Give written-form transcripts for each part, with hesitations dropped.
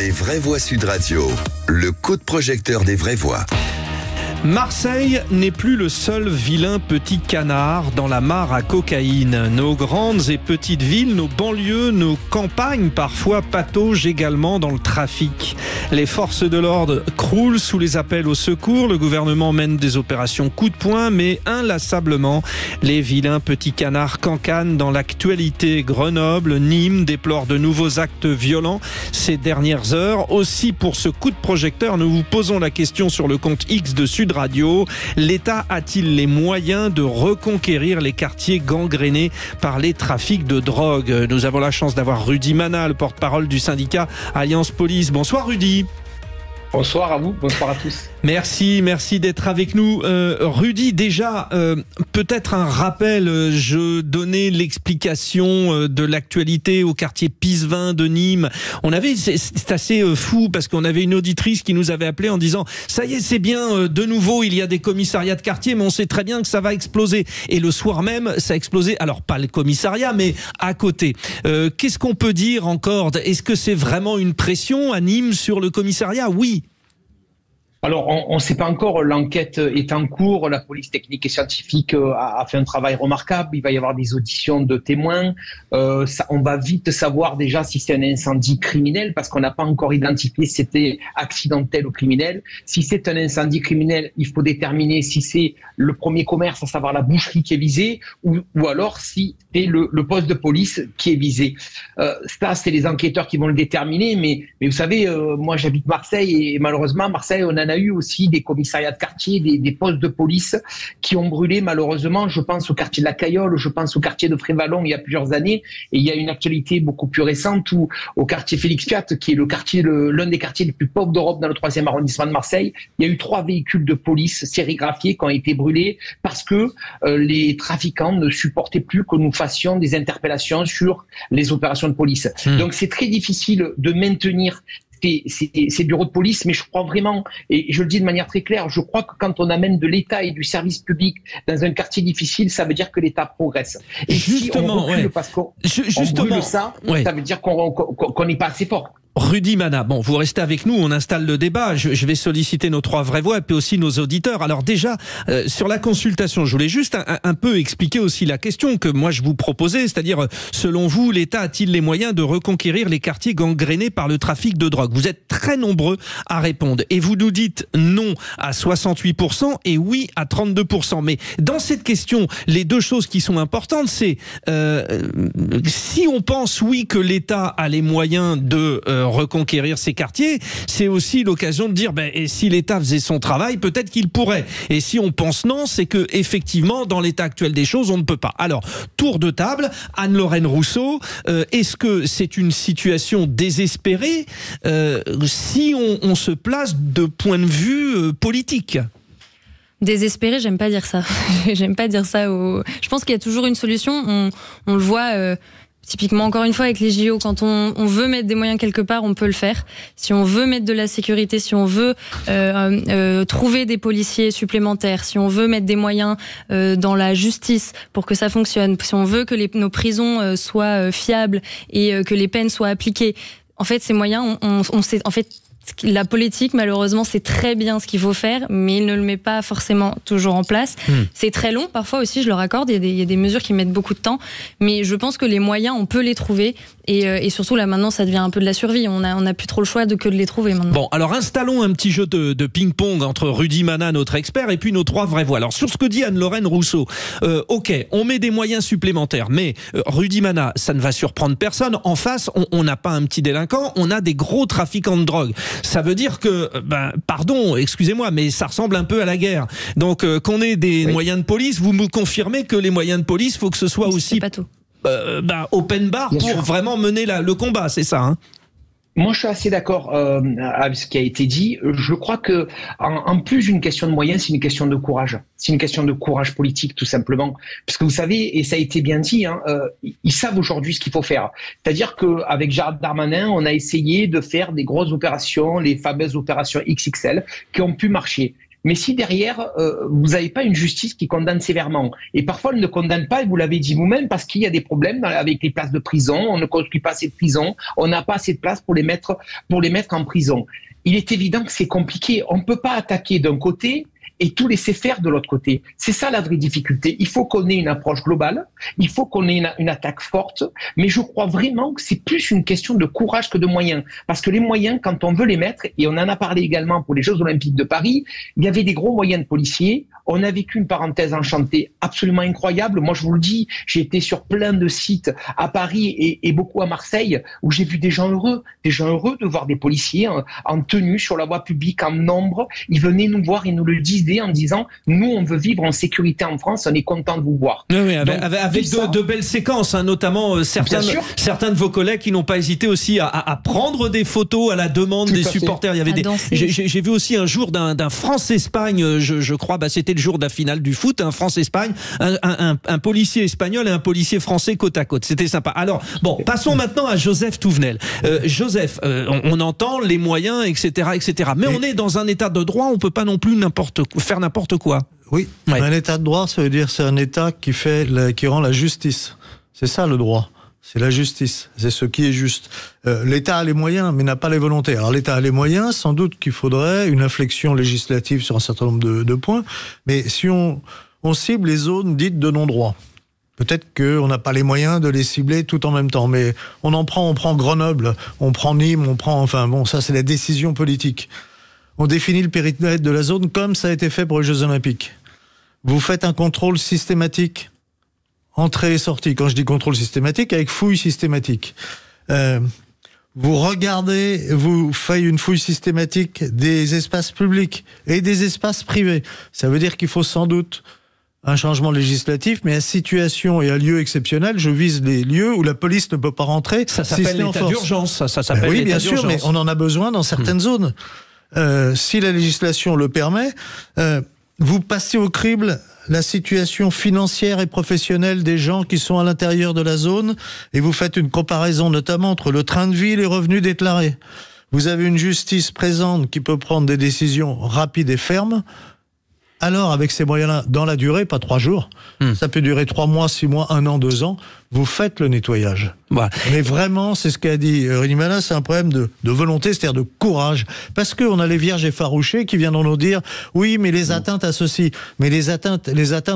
Les Vraies Voix Sud Radio, le coup de projecteur des vraies voix. Marseille n'est plus le seul vilain petit canard dans la mare à cocaïne. Nos grandes et petites villes, nos banlieues, nos campagnes parfois pataugent également dans le trafic. Les forces de l'ordre croulent sous les appels au secours. Le gouvernement mène des opérations coup de poing, mais inlassablement, les vilains petits canards cancanent dans l'actualité. Grenoble, Nîmes déplorent de nouveaux actes violents ces dernières heures. Aussi, pour ce coup de projecteur, nous vous posons la question sur le compte X de Sud Radio. L'État a-t-il les moyens de reconquérir les quartiers gangrénés par les trafics de drogue? Nous avons la chance d'avoir Rudy Mana, le porte-parole du syndicat Alliance Police. Bonsoir Rudy. Bonsoir à vous, bonsoir à tous. Merci d'être avec nous. Rudy, déjà, peut-être un rappel, je donnais l'explication de l'actualité au quartier Pisevin de Nîmes. C'est assez fou parce qu'on avait une auditrice qui nous avait appelé en disant « Ça y est, c'est bien, de nouveau, il y a des commissariats de quartier, mais on sait très bien que ça va exploser. » Et le soir même, ça a explosé. Alors, pas le commissariat, mais à côté. Qu'est-ce qu'on peut dire encore? Est-ce que c'est vraiment une pression à Nîmes sur le commissariat? Oui. Alors, on ne sait pas encore, l'enquête est en cours, la police technique et scientifique a fait un travail remarquable, il va y avoir des auditions de témoins, on va vite savoir déjà si c'est un incendie criminel, parce qu'on n'a pas encore identifié si c'était accidentel ou criminel. Si c'est un incendie criminel, il faut déterminer si c'est le premier commerce, à savoir la boucherie qui est visée, ou alors si c'est le poste de police qui est visé. Ça, c'est les enquêteurs qui vont le déterminer, mais vous savez, moi j'habite Marseille, et malheureusement, Marseille, on a eu aussi des commissariats de quartier, des postes de police qui ont brûlé malheureusement. Je pense au quartier de la Cayolle, je pense au quartier de Frévalon il y a plusieurs années, et il y a une actualité beaucoup plus récente où au quartier Félix Piat, qui est l'un des quartiers les plus pauvres d'Europe dans le 3e arrondissement de Marseille, il y a eu 3 véhicules de police sérigraphiés qui ont été brûlés parce que les trafiquants ne supportaient plus que nous fassions des interpellations sur les opérations de police. Donc c'est très difficile de maintenir ces bureaux de police, mais je crois vraiment, et je le dis de manière très claire, je crois que quand on amène de l'État et du service public dans un quartier difficile, ça veut dire que l'État progresse. Et justement, si on recule parce qu'on brûle ça veut dire qu'on n'est pas assez fort. Rudy Mana, bon, vous restez avec nous, on installe le débat. Je vais solliciter nos 3 vraies voix et puis aussi nos auditeurs. Alors déjà, sur la consultation, je voulais juste un peu expliquer aussi la question que moi je vous proposais, c'est-à-dire, selon vous, l'État a-t-il les moyens de reconquérir les quartiers gangrénés par le trafic de drogue? Vous êtes très nombreux à répondre et vous nous dites non à 68% et oui à 32%. Mais dans cette question, les 2 choses qui sont importantes, c'est si on pense oui que l'État a les moyens de reconquérir ces quartiers, c'est aussi l'occasion de dire et si l'État faisait son travail, peut-être qu'il pourrait. Et si on pense non, c'est que effectivement dans l'état actuel des choses, on ne peut pas. Alors, tour de table, Anne-Lorraine Rousseau, est-ce que c'est une situation désespérée si on se place de point de vue politique? Désespéré, j'aime pas dire ça. J'aime pas dire ça. Je pense qu'il y a toujours une solution. On le voit. Typiquement, encore une fois, avec les JO, quand on veut mettre des moyens quelque part, on peut le faire. Si on veut mettre de la sécurité, si on veut trouver des policiers supplémentaires, si on veut mettre des moyens dans la justice pour que ça fonctionne, si on veut que nos prisons soient fiables et que les peines soient appliquées, en fait, ces moyens, on sait... En fait, la politique, malheureusement, c'est très bien ce qu'il faut faire, mais il ne le met pas forcément toujours en place. C'est très long, parfois aussi, je le raccorde, il y a des mesures qui mettent beaucoup de temps, mais je pense que les moyens, on peut les trouver, et surtout, là, maintenant, ça devient un peu de la survie. On a plus trop le choix que de les trouver, maintenant. Bon, alors, installons un petit jeu de ping-pong entre Rudy Mana, notre expert, et puis nos 3 vraies voix. Alors, sur ce que dit Anne-Lorraine Rousseau, ok, on met des moyens supplémentaires, mais Rudy Mana, ça ne va surprendre personne. En face, on n'a pas un petit délinquant, on a des gros trafiquants de drogue. Ça veut dire que, pardon, excusez-moi, mais ça ressemble un peu à la guerre. Donc, qu'on ait des moyens de police, vous me confirmez que les moyens de police, il faut que ce soit aussi c'est pas tout. Open bar pour vraiment mener le combat, c'est ça, hein? Moi, je suis assez d'accord avec ce qui a été dit. Je crois que, en plus d'une question de moyens, c'est une question de courage. C'est une question de courage politique, tout simplement. Parce que vous savez, et ça a été bien dit, ils savent aujourd'hui ce qu'il faut faire. C'est-à-dire qu'avec Gérald Darmanin, on a essayé de faire des grosses opérations, les fameuses opérations XXL, qui ont pu marcher. mais si derrière, vous n'avez pas une justice qui condamne sévèrement, et parfois elle ne condamne pas, et vous l'avez dit vous-même, parce qu'il y a des problèmes avec les places de prison, on ne construit pas assez de prisons, on n'a pas assez de place pour les mettre en prison. Il est évident que c'est compliqué, on ne peut pas attaquer d'un côté et tout laisser faire de l'autre côté. C'est ça la vraie difficulté. Il faut qu'on ait une approche globale, il faut qu'on ait une attaque forte, mais je crois vraiment que c'est plus une question de courage que de moyens. Parce que les moyens, quand on veut les mettre, et on en a parlé également pour les Jeux Olympiques de Paris, il y avait des gros moyens de policiers. On a vécu une parenthèse enchantée absolument incroyable. Moi, je vous le dis, j'ai été sur plein de sites à Paris et beaucoup à Marseille où j'ai vu des gens heureux de voir des policiers en tenue sur la voie publique en nombre. Ils venaient nous voir et nous le disaient en disant « Nous, on veut vivre en sécurité en France, on est content de vous voir. » Oui, avec de belles séquences, hein, notamment certains de vos collègues qui n'ont pas hésité aussi à prendre des photos à la demande des supporters. Il y avait j'ai vu aussi un jour d'un France-Espagne, je crois, c'était le jour de la finale du foot, un France-Espagne, un policier espagnol et un policier français côte à côte. C'était sympa. Alors, bon, passons maintenant à Joseph Touvenel. Joseph, on entend les moyens, etc., etc. Mais on est dans un état de droit, on peut pas non plus faire n'importe quoi. Oui, un état de droit, ça veut dire c'est un état qui rend la justice. C'est ça le droit. C'est la justice, c'est ce qui est juste. L'État a les moyens, mais n'a pas les volontés. Alors l'État a les moyens, sans doute qu'il faudrait une inflexion législative sur un certain nombre de points, mais si on cible les zones dites de non-droit, peut-être qu'on n'a pas les moyens de les cibler tout en même temps, mais on prend Grenoble, on prend Nîmes, ça c'est la décision politique. On définit le périmètre de la zone comme ça a été fait pour les Jeux Olympiques. Vous faites un contrôle systématique, entrée et sortie. Quand je dis contrôle systématique, avec fouille systématique. Vous faites une fouille systématique des espaces publics et des espaces privés. Ça veut dire qu'il faut sans doute un changement législatif, mais à situation et à lieu exceptionnel, je vise les lieux où la police ne peut pas rentrer. Ça s'appelle l'état d'urgence. Ça s'appelle oui, bien sûr, mais on en a besoin dans certaines zones. Si la législation le permet, vous passez au crible la situation financière et professionnelle des gens qui sont à l'intérieur de la zone et vous faites une comparaison notamment entre le train de vie et les revenus déclarés. Vous avez une justice présente qui peut prendre des décisions rapides et fermes. Alors, avec ces moyens-là, dans la durée, pas 3 jours, ça peut durer 3 mois, 6 mois, 1 an, 2 ans, vous faites le nettoyage. Voilà. Mais vraiment, c'est ce qu'a dit Rinimana, c'est un problème de volonté, c'est-à-dire de courage. Parce qu'on a les vierges effarouchées qui viendront nous dire « Oui, mais les atteintes à ceci, mais les atteintes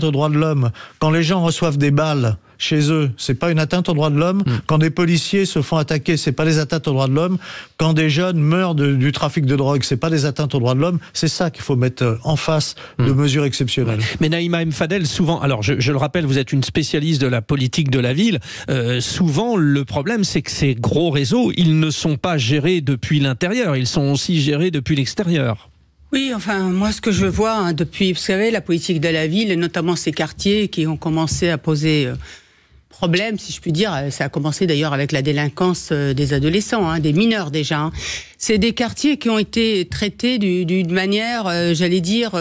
aux droits de l'homme, quand les gens reçoivent des balles chez eux, c'est pas une atteinte aux droits de l'homme. Quand des policiers se font attaquer, c'est pas des atteintes aux droits de l'homme. Quand des jeunes meurent du trafic de drogue, c'est pas des atteintes aux droits de l'homme. C'est ça qu'il faut mettre en face de mesures exceptionnelles. Mais Naïma M. Fadel, souvent, alors je le rappelle, vous êtes une spécialiste de la politique de la ville. Souvent, le problème, c'est que ces gros réseaux, ils ne sont pas gérés depuis l'intérieur, ils sont aussi gérés depuis l'extérieur. Oui, moi, ce que je vois depuis, vous savez, la politique de la ville, et notamment ces quartiers qui ont commencé à poser problème, si je puis dire. Ça a commencé d'ailleurs avec la délinquance des adolescents, des mineurs déjà. C'est des quartiers qui ont été traités d'une manière, j'allais dire,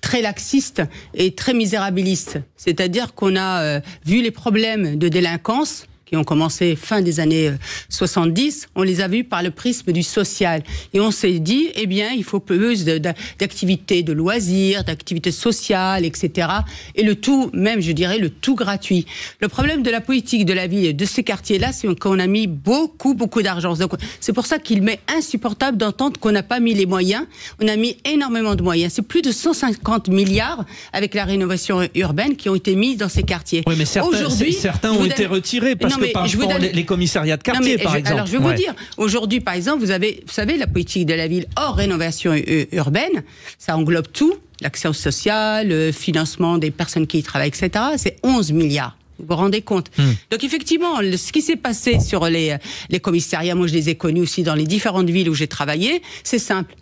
très laxiste et très misérabiliste. C'est-à-dire qu'on a vu les problèmes de délinquance qui ont commencé fin des années 70, on les a vus par le prisme du social. Et on s'est dit, eh bien, il faut plus d'activités de loisirs, d'activités sociales, etc. Et le tout, même, je dirais, le tout gratuit. Le problème de la politique de la ville et de ces quartiers-là, c'est qu'on a mis beaucoup d'argent. Donc, c'est pour ça qu'il m'est insupportable d'entendre qu'on n'a pas mis les moyens. On a mis énormément de moyens. C'est plus de 150 milliards avec la rénovation urbaine qui ont été mis dans ces quartiers. Oui, mais certains ont été retirés parce les commissariats de quartier, par exemple. Alors, je vais vous dire, aujourd'hui, par exemple, vous savez, la politique de la ville hors rénovation urbaine, ça englobe tout, l'accès social, le financement des personnes qui y travaillent, etc. C'est 11 milliards. Vous vous rendez compte? Donc effectivement, ce qui s'est passé sur les commissariats, moi je les ai connus aussi dans les différentes villes où j'ai travaillé, c'est simple.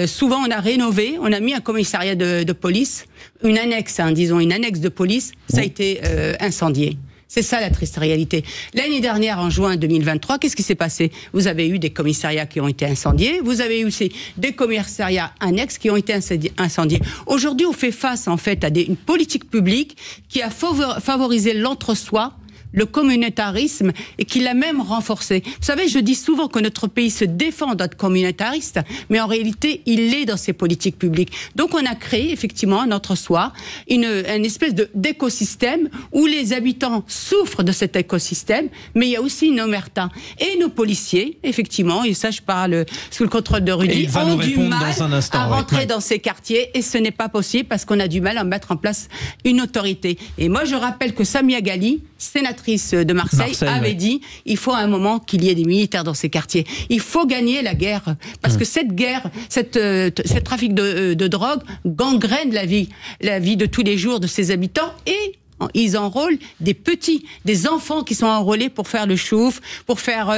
Souvent on a rénové, on a mis un commissariat de police, une annexe, disons une annexe de police, ça a été incendié. C'est ça la triste réalité. L'année dernière, en juin 2023, qu'est-ce qui s'est passé? Vous avez eu des commissariats qui ont été incendiés, vous avez eu aussi des commissariats annexes qui ont été incendiés. Aujourd'hui, on fait face en fait à une politique publique qui a favorisé l'entre-soi le communautarisme et qui l'a même renforcé. Vous savez, je dis souvent que notre pays se défend d'être communautariste, mais en réalité, il l'est dans ses politiques publiques. Donc on a créé effectivement à notre soir une espèce d'écosystème où les habitants souffrent de cet écosystème, mais il y a aussi une omerta. Et nos policiers, effectivement, et ça je parle sous le contrôle de Rudy, ont du mal à rentrer dans ces quartiers, et ce n'est pas possible parce qu'on a du mal à mettre en place une autorité. Et moi je rappelle que Samia Ghali, sénatrice de Marseille avait dit il faut à un moment qu'il y ait des militaires dans ces quartiers. Il faut gagner la guerre, parce que cette guerre, ce trafic de drogue gangrène la vie de tous les jours de ces habitants, et ils enrôlent des enfants qui sont enrôlés pour faire le chouf, pour faire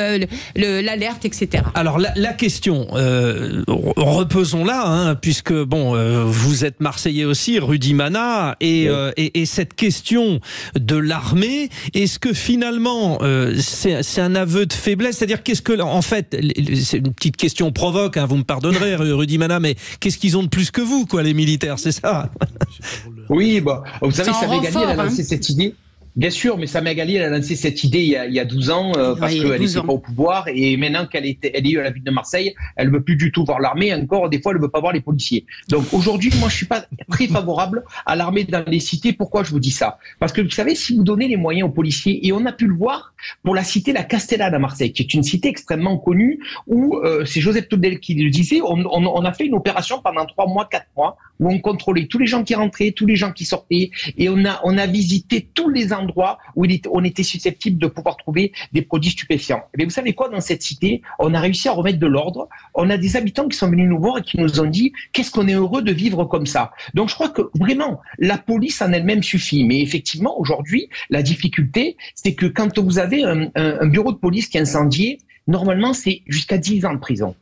l'alerte, etc. Alors la question, repesons-la, hein, puisque vous êtes Marseillais aussi, Rudy Mana, et cette question de l'armée, est-ce que finalement c'est un aveu de faiblesse? C'est-à-dire qu'est-ce que, en fait, c'est une petite question provoque, hein, vous me pardonnerez, Rudy Mana, mais qu'est-ce qu'ils ont de plus que vous, quoi, les militaires, c'est ça? Oui, vous savez, Samia Ghali, elle a lancé cette idée. Bien sûr, mais Samia Ghali, elle a lancé cette idée il y a 12 ans parce qu'elle n'était pas au pouvoir, et maintenant qu'elle est à la ville de Marseille, elle ne veut plus du tout voir l'armée, encore des fois elle ne veut pas voir les policiers. Donc aujourd'hui, moi je ne suis pas très favorable à l'armée dans les cités. Pourquoi je vous dis ça? Parce que vous savez, si vous donnez les moyens aux policiers, et on a pu le voir pour la cité La Castellane à Marseille, qui est une cité extrêmement connue, où c'est Joseph Toudel qui le disait, on a fait une opération pendant 3 mois, 4 mois, où on contrôlait tous les gens qui rentraient, tous les gens qui sortaient, et on a visité tous les endroits où on était susceptible de pouvoir trouver des produits stupéfiants. Mais vous savez quoi, dans cette cité, on a réussi à remettre de l'ordre. On a des habitants qui sont venus nous voir et qui nous ont dit qu'est-ce qu'on est heureux de vivre comme ça. Donc je crois que vraiment, la police en elle-même suffit. Mais effectivement, aujourd'hui, la difficulté, c'est que quand vous avez un bureau de police qui est incendié, normalement, c'est jusqu'à 10 ans de prison.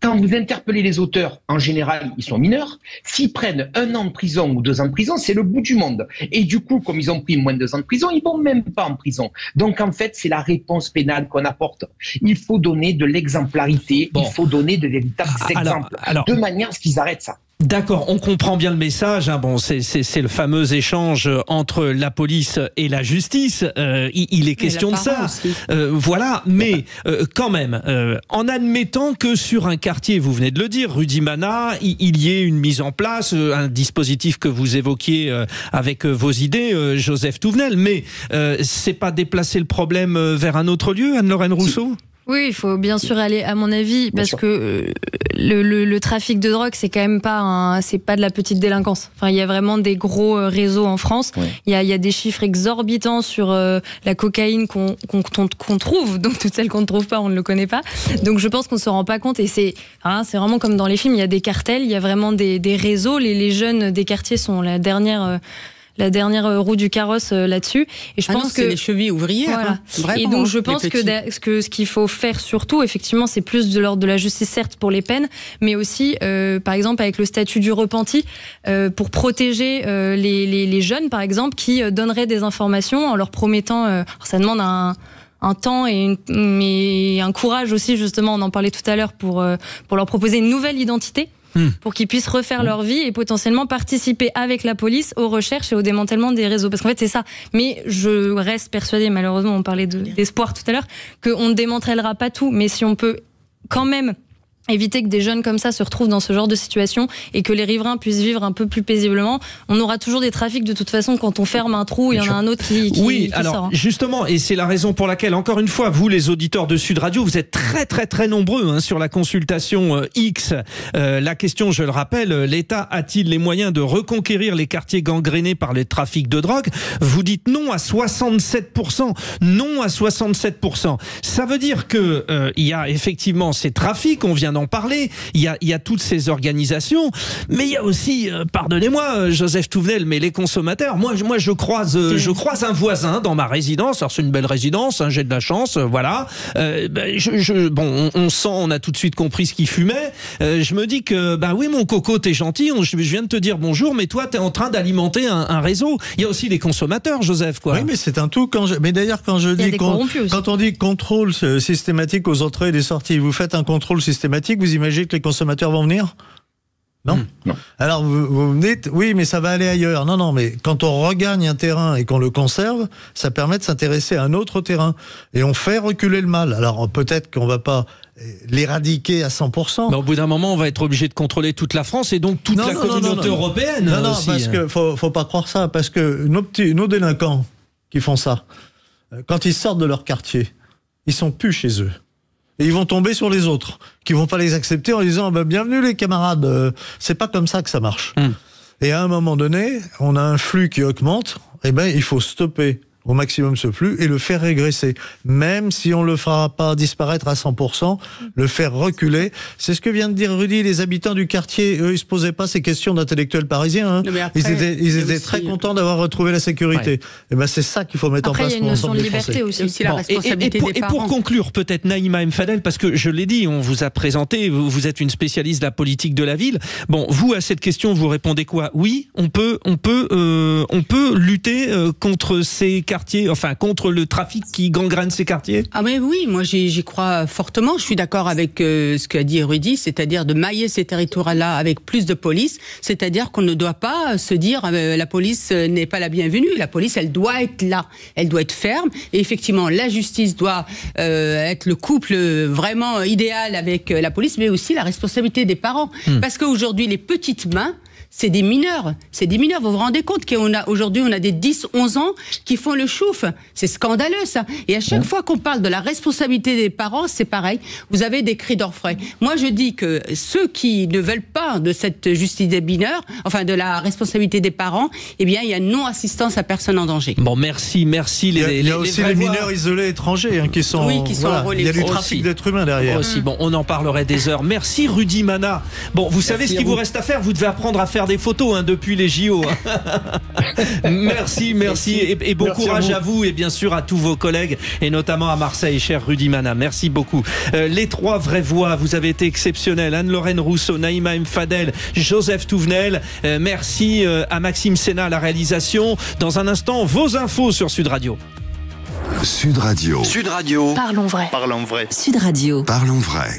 Quand vous interpellez les auteurs, en général, ils sont mineurs. S'ils prennent 1 an de prison ou 2 ans de prison, c'est le bout du monde. Et du coup, comme ils ont pris moins de 2 ans de prison, ils vont même pas en prison. Donc, en fait, c'est la réponse pénale qu'on apporte. Il faut donner de l'exemplarité, il faut donner de véritables exemples, de manière à ce qu'ils arrêtent ça. D'accord, on comprend bien le message. Hein. Bon, c'est le fameux échange entre la police et la justice. Il est question de ça. Voilà, mais quand même, en admettant que sur un quartier, vous venez de le dire, Rudy Mana, il y ait une mise en place, un dispositif que vous évoquiez avec vos idées, Joseph Touvenel, mais c'est pas déplacer le problème vers un autre lieu, Anne-Lorraine Rousseau ? Oui, il faut bien sûr aller, à mon avis, parce que le trafic de drogue, c'est quand même pas c'est pas de la petite délinquance. Enfin, il y a vraiment des gros réseaux en France. Ouais. Il y a des chiffres exorbitants sur la cocaïne qu'on trouve, donc toutes celles qu'on ne trouve pas, on ne le connaît pas. Donc je pense qu'on se rend pas compte, et c'est vraiment comme dans les films. Il y a des cartels, il y a vraiment des réseaux. Les jeunes des quartiers sont la dernière roue du carrosse là-dessus. Et je pense que c'est les chevilles ouvrières. Voilà. Vraiment, et donc je pense que ce qu'il faut faire surtout, effectivement, c'est plus de l'ordre de la justice, certes, pour les peines, mais aussi, par exemple, avec le statut du repenti, pour protéger les jeunes, par exemple, qui donneraient des informations en leur promettant. Alors ça demande un temps mais un courage aussi, justement. On en parlait tout à l'heure pour leur proposer une nouvelle identité. Pour qu'ils puissent refaire leur vie et potentiellement participer avec la police aux recherches et au démantèlement des réseaux. Parce qu'en fait, c'est ça. Mais je reste persuadée, malheureusement, on parlait d'espoir tout à l'heure, qu'on ne démantèlera pas tout. Mais si on peut quand même éviter que des jeunes comme ça se retrouvent dans ce genre de situation et que les riverains puissent vivre un peu plus paisiblement, on aura toujours des trafics de toute façon. Quand on ferme un trou, il y en a un autre qui alors, sort. Justement, et c'est la raison pour laquelle, encore une fois, vous les auditeurs de Sud Radio, vous êtes très très très nombreux sur la consultation X. La question, je le rappelle, l'État a-t-il les moyens de reconquérir les quartiers gangrénés par les trafics de drogue? Vous dites non à 67%. Non à 67%. Ça veut dire que il y a effectivement ces trafics, on vient d'en parler, il y a toutes ces organisations, mais il y a aussi, pardonnez-moi Joseph Touvenel, mais les consommateurs. Moi je croise un voisin dans ma résidence. Alors c'est une belle résidence, j'ai de la chance, voilà. On sent, on a tout de suite compris ce qu'il fumait. Je me dis que oui, mon coco, t'es gentil, je viens de te dire bonjour, mais toi t'es en train d'alimenter un réseau. Il y a aussi les consommateurs, Joseph, quoi. Oui, mais c'est un tout. Mais d'ailleurs, quand on dit contrôle systématique aux entrées et des sorties, vous faites un contrôle systématique, vous imaginez que les consommateurs vont venir ? Non. Non. Alors vous me dites, oui, mais ça va aller ailleurs. Non, mais quand on regagne un terrain et qu'on le conserve, ça permet de s'intéresser à un autre terrain. Et on fait reculer le mal. Alors peut-être qu'on va pas l'éradiquer à 100%. Mais au bout d'un moment, on va être obligé de contrôler toute la France et donc toute la communauté européenne. Non, aussi. parce que faut pas croire ça, parce que nos délinquants qui font ça, quand ils sortent de leur quartier, ils sont plus chez eux. Et ils vont tomber sur les autres, qui vont pas les accepter en disant bienvenue les camarades. C'est pas comme ça que ça marche. Et à un moment donné, on a un flux qui augmente. Il faut stopper au maximum ce flux et le faire régresser. Même si on le fera pas disparaître à 100%, le faire reculer. C'est ce que vient de dire Rudy, les habitants du quartier, eux, ils se posaient pas ces questions d'intellectuels parisiens. Hein. Non, après, ils étaient très contents d'avoir retrouvé la sécurité. Ouais. Et c'est ça qu'il faut mettre en place. Après, il y a une notion de liberté aussi. aussi la responsabilité des parents. Et pour conclure, peut-être Naïma M. Fadel, parce que je l'ai dit, on vous a présenté, vous êtes une spécialiste de la politique de la ville. Bon, vous, à cette question, vous répondez quoi? Oui, on peut lutter contre ces quartiers, enfin contre le trafic qui gangrène ces quartiers? Ah mais oui, moi j'y crois fortement. Je suis d'accord avec ce qu'a dit Rudy, c'est-à-dire de mailler ces territoires-là avec plus de police. C'est-à-dire qu'on ne doit pas se dire la police n'est pas la bienvenue. La police, elle doit être là, elle doit être ferme. Et effectivement, la justice doit être le couple vraiment idéal avec la police, mais aussi la responsabilité des parents. Parce qu'aujourd'hui, les petites mains, c'est des mineurs. C'est des mineurs. Vous vous rendez compte qu'aujourd'hui, on a des 10, 11 ans qui font le chouf. C'est scandaleux, ça. Et à chaque fois qu'on parle de la responsabilité des parents, c'est pareil. Vous avez des cris d'orfraie. Moi, je dis que ceux qui ne veulent pas de cette justice des mineurs, enfin, de la responsabilité des parents, eh bien, il y a non-assistance à personne en danger. Bon, merci. Il y a aussi les mineurs isolés étrangers qui sont enrôlés. Il y a du trafic d'êtres humains derrière. Aussi, bon, on en parlerait des heures. Merci Rudy Mana. Bon, vous savez ce qu'il vous reste à faire. Vous devez apprendre à faire des photos depuis les JO. Merci et bon courage à vous et bien sûr à tous vos collègues et notamment à Marseille, cher Rudy Mana. Merci beaucoup. Les trois vraies voix, vous avez été exceptionnels. Anne-Lorraine Rousseau, Naïma M. Fadel, Joseph Touvenel. Merci à Maxime Sénat à la réalisation. Dans un instant, vos infos sur Sud Radio. Sud Radio. Sud Radio. Parlons vrai. Parlons vrai. Sud Radio. Parlons vrai.